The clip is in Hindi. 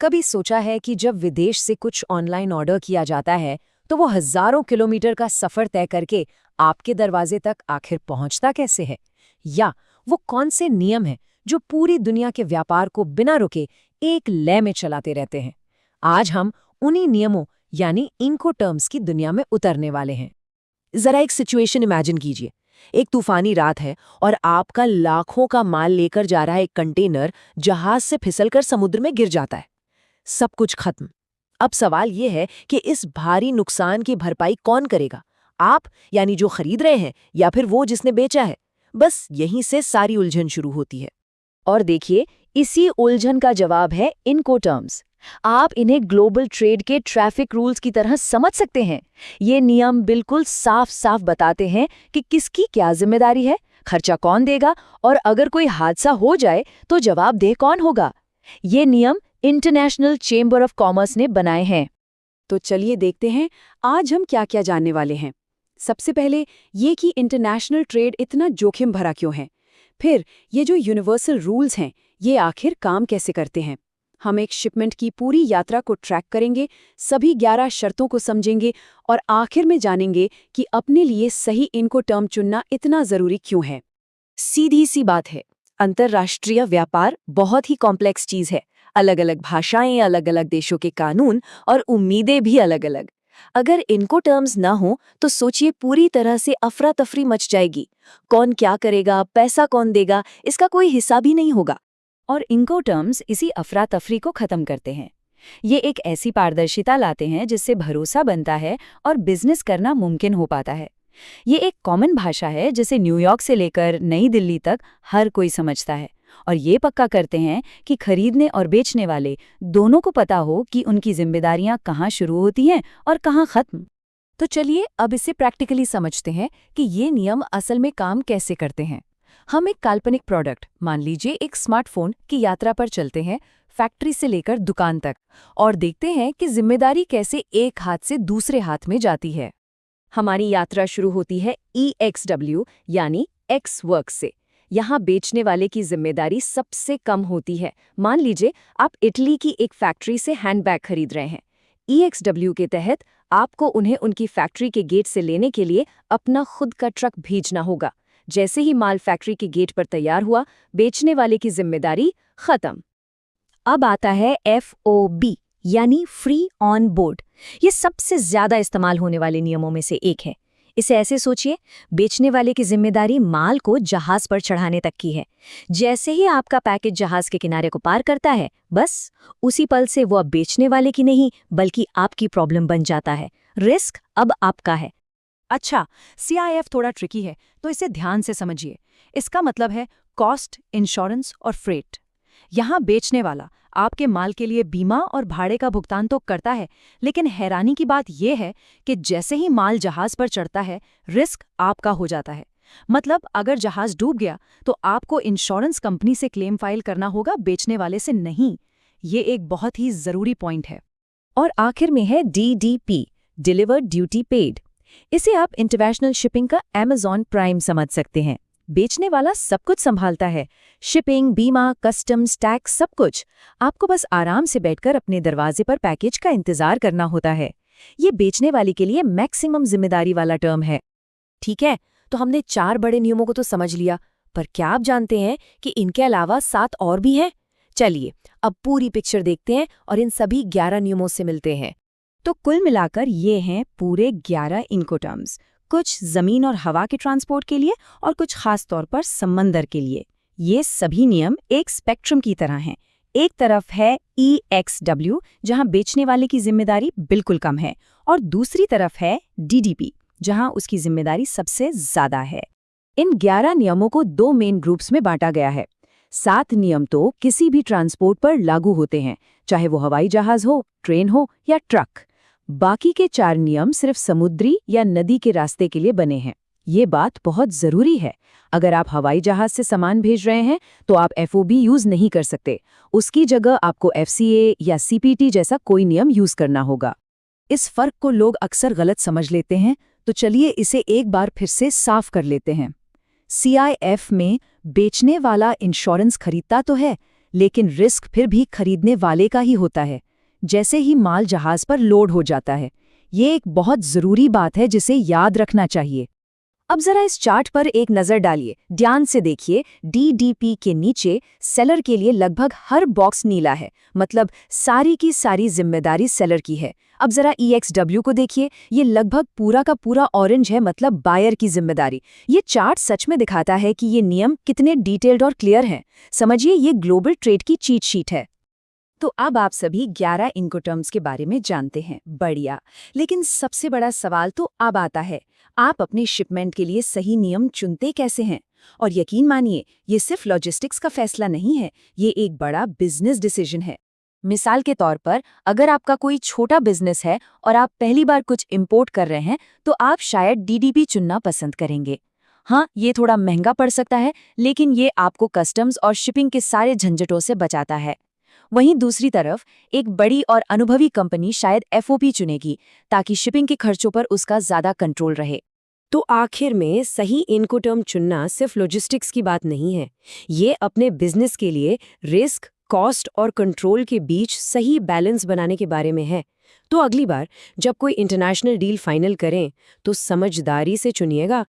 कभी सोचा है कि जब विदेश से कुछ ऑनलाइन ऑर्डर किया जाता है तो वो हजारों किलोमीटर का सफर तय करके आपके दरवाजे तक आखिर पहुंचता कैसे है? या वो कौन से नियम हैं जो पूरी दुनिया के व्यापार को बिना रुके एक लय में चलाते रहते हैं? आज हम उन्हीं नियमों यानी इंकोटर्म्स की दुनिया में उतरने वाले हैं। जरा एक सिचुएशन इमेजिन कीजिए। एक तूफानी रात है और आपका लाखों का माल लेकर जा रहा एक कंटेनर जहाज से फिसलकर समुद्र में गिर जाता है। सब कुछ खत्म। अब सवाल ये है कि इस भारी नुकसान की भरपाई कौन करेगा? आप यानी जो खरीद रहे हैं, या फिर वो जिसने बेचा है? बस यहीं से सारी उलझन शुरू होती है। और देखिए, इसी उलझन का जवाब है इनकोटर्म्स। आप इन्हें ग्लोबल ट्रेड के ट्रैफिक रूल्स की तरह समझ सकते हैं। ये नियम बिल्कुल साफ साफ बताते हैं कि किसकी क्या जिम्मेदारी है, खर्चा कौन देगा, और अगर कोई हादसा हो जाए तो जवाबदेह कौन होगा। ये नियम इंटरनेशनल चेंबर ऑफ कॉमर्स ने बनाए हैं। तो चलिए देखते हैं आज हम क्या क्या जानने वाले हैं। सबसे पहले ये कि इंटरनेशनल ट्रेड इतना जोखिम भरा क्यों है। फिर ये जो यूनिवर्सल रूल्स हैं, ये आखिर काम कैसे करते हैं। हम एक शिपमेंट की पूरी यात्रा को ट्रैक करेंगे, सभी 11 शर्तों को समझेंगे और आखिर में जानेंगे कि अपने लिए सही इनकोटर्म चुनना इतना ज़रूरी क्यों है। सीधी सी बात है, अंतर्राष्ट्रीय व्यापार बहुत ही कॉम्प्लेक्स चीज़ है। अलग अलग भाषाएं, अलग अलग देशों के कानून और उम्मीदें भी अलग अलग। अगर इनकोटर्म्स ना हो तो सोचिए, पूरी तरह से अफरा तफरी मच जाएगी। कौन क्या करेगा, पैसा कौन देगा, इसका कोई हिसाब ही नहीं होगा। और इनकोटर्म्स इसी अफरा तफरी को खत्म करते हैं। ये एक ऐसी पारदर्शिता लाते हैं जिससे भरोसा बनता है और बिजनेस करना मुमकिन हो पाता है। ये एक कॉमन भाषा है जिसे न्यूयॉर्क से लेकर नई दिल्ली तक हर कोई समझता है, और ये पक्का करते हैं कि खरीदने और बेचने वाले दोनों को पता हो कि उनकी जिम्मेदारियां कहाँ शुरू होती हैं और कहाँ खत्म। तो चलिए अब इसे प्रैक्टिकली समझते हैं कि ये नियम असल में काम कैसे करते हैं। हम एक काल्पनिक प्रोडक्ट, मान लीजिए एक स्मार्टफोन, की यात्रा पर चलते हैं, फैक्ट्री से लेकर दुकान तक, और देखते हैं कि जिम्मेदारी कैसे एक हाथ से दूसरे हाथ में जाती है। हमारी यात्रा शुरू होती है EXW यानी एक्स वर्क से। यहाँ बेचने वाले की जिम्मेदारी सबसे कम होती है। मान लीजिए आप इटली की एक फैक्ट्री से हैंडबैग खरीद रहे हैं। EXW के तहत आपको उन्हें उनकी फैक्ट्री के गेट से लेने के लिए अपना खुद का ट्रक भेजना होगा। जैसे ही माल फैक्ट्री के गेट पर तैयार हुआ, बेचने वाले की जिम्मेदारी खत्म। अब आता है FOB यानी फ्री ऑन बोर्ड। ये सबसे ज्यादा इस्तेमाल होने वाले नियमों में से एक है। इसे ऐसे सोचिए, बेचने वाले की जिम्मेदारी माल को जहाज पर चढ़ाने तक की है। जैसे ही आपका पैकेज जहाज के किनारे को पार करता है, बस उसी पल से वो अब बेचने वाले की नहीं बल्कि आपकी प्रॉब्लम बन जाता है। रिस्क अब आपका है। अच्छा, CIF थोड़ा ट्रिकी है, तो इसे ध्यान से समझिए। इसका मतलब है कॉस्ट, इंश्योरेंस और फ्रेट। यहाँ बेचने वाला आपके माल के लिए बीमा और भाड़े का भुगतान तो करता है, लेकिन हैरानी की बात यह है कि जैसे ही माल जहाज पर चढ़ता है, रिस्क आपका हो जाता है। मतलब अगर जहाज डूब गया तो आपको इंश्योरेंस कंपनी से क्लेम फाइल करना होगा, बेचने वाले से नहीं। ये एक बहुत ही जरूरी पॉइंट है। और आखिर में है DDP, डिलीवर्ड ड्यूटी पेड। इसे आप इंटरनेशनल शिपिंग का Amazon प्राइम समझ सकते हैं। बेचने वाला सब कुछ संभालता है, शिपिंग, बीमा, कस्टम्स, टैक्स, सब कुछ। आपको बस आराम से बैठकर अपने दरवाजे पर पैकेज का इंतजार करना होता है। ये बेचने वाले के लिए मैक्सिमम जिम्मेदारी वाला टर्म है। ठीक है, तो हमने 4 बड़े नियमों को तो समझ लिया, पर क्या आप जानते हैं कि इनके अलावा 7 और भी हैं? चलिए अब पूरी पिक्चर देखते हैं और इन सभी 11 नियमों से मिलते हैं। तो कुल मिलाकर ये हैं पूरे 11 इनकोटर्म्स, कुछ जमीन और हवा के ट्रांसपोर्ट के लिए और कुछ खास तौर पर समंदर के लिए। ये सभी नियम एक स्पेक्ट्रम की तरह हैं। एक तरफ है EXW, जहां बेचने वाले की जिम्मेदारी बिल्कुल कम है, और दूसरी तरफ है DDP, जहां उसकी जिम्मेदारी सबसे ज्यादा है। इन 11 नियमों को 2 मेन ग्रुप्स में बांटा गया है। 7 नियम तो किसी भी ट्रांसपोर्ट पर लागू होते हैं, चाहे वो हवाई जहाज हो, ट्रेन हो या ट्रक। बाकी के 4 नियम सिर्फ समुद्री या नदी के रास्ते के लिए बने हैं। ये बात बहुत जरूरी है। अगर आप हवाई जहाज से सामान भेज रहे हैं तो आप FOB यूज नहीं कर सकते। उसकी जगह आपको FCA या CPT जैसा कोई नियम यूज करना होगा। इस फर्क को लोग अक्सर गलत समझ लेते हैं, तो चलिए इसे एक बार फिर से साफ कर लेते हैं। CIF में बेचने वाला इंश्योरेंस खरीदता तो है, लेकिन रिस्क फिर भी खरीदने वाले का ही होता है, जैसे ही माल जहाज पर लोड हो जाता है। ये एक बहुत ज़रूरी बात है जिसे याद रखना चाहिए। अब जरा इस चार्ट पर एक नज़र डालिए, ध्यान से देखिए। DDP के नीचे सेलर के लिए लगभग हर बॉक्स नीला है, मतलब सारी की सारी जिम्मेदारी सेलर की है। अब जरा EXW को देखिए, ये लगभग पूरा का पूरा ऑरेंज है, मतलब बायर की जिम्मेदारी। ये चार्ट सच में दिखाता है कि ये नियम कितने डिटेल्ड और क्लियर हैं। समझिए, ये ग्लोबल ट्रेड की चीट शीट है। तो अब आप सभी 11 इनकोटर्म्स के बारे में जानते हैं, बढ़िया। लेकिन सबसे बड़ा सवाल तो अब आता है, आप अपने शिपमेंट के लिए सही नियम चुनते कैसे हैं? और यकीन मानिए, ये सिर्फ लॉजिस्टिक्स का फैसला नहीं है, ये एक बड़ा बिजनेस डिसीजन है। मिसाल के तौर पर, अगर आपका कोई छोटा बिजनेस है और आप पहली बार कुछ इंपोर्ट कर रहे हैं, तो आप शायद DDP चुनना पसंद करेंगे। हाँ, ये थोड़ा महंगा पड़ सकता है, लेकिन ये आपको कस्टम्स और शिपिंग के सारे झंझटों से बचाता है। वहीं दूसरी तरफ, एक बड़ी और अनुभवी कंपनी शायद FOP चुनेगी, ताकि शिपिंग के खर्चों पर उसका ज़्यादा कंट्रोल रहे। तो आखिर में सही इनकोटर्म चुनना सिर्फ लॉजिस्टिक्स की बात नहीं है, ये अपने बिजनेस के लिए रिस्क, कॉस्ट और कंट्रोल के बीच सही बैलेंस बनाने के बारे में है। तो अगली बार जब कोई इंटरनेशनल डील फाइनल करें, तो समझदारी से चुनिएगा,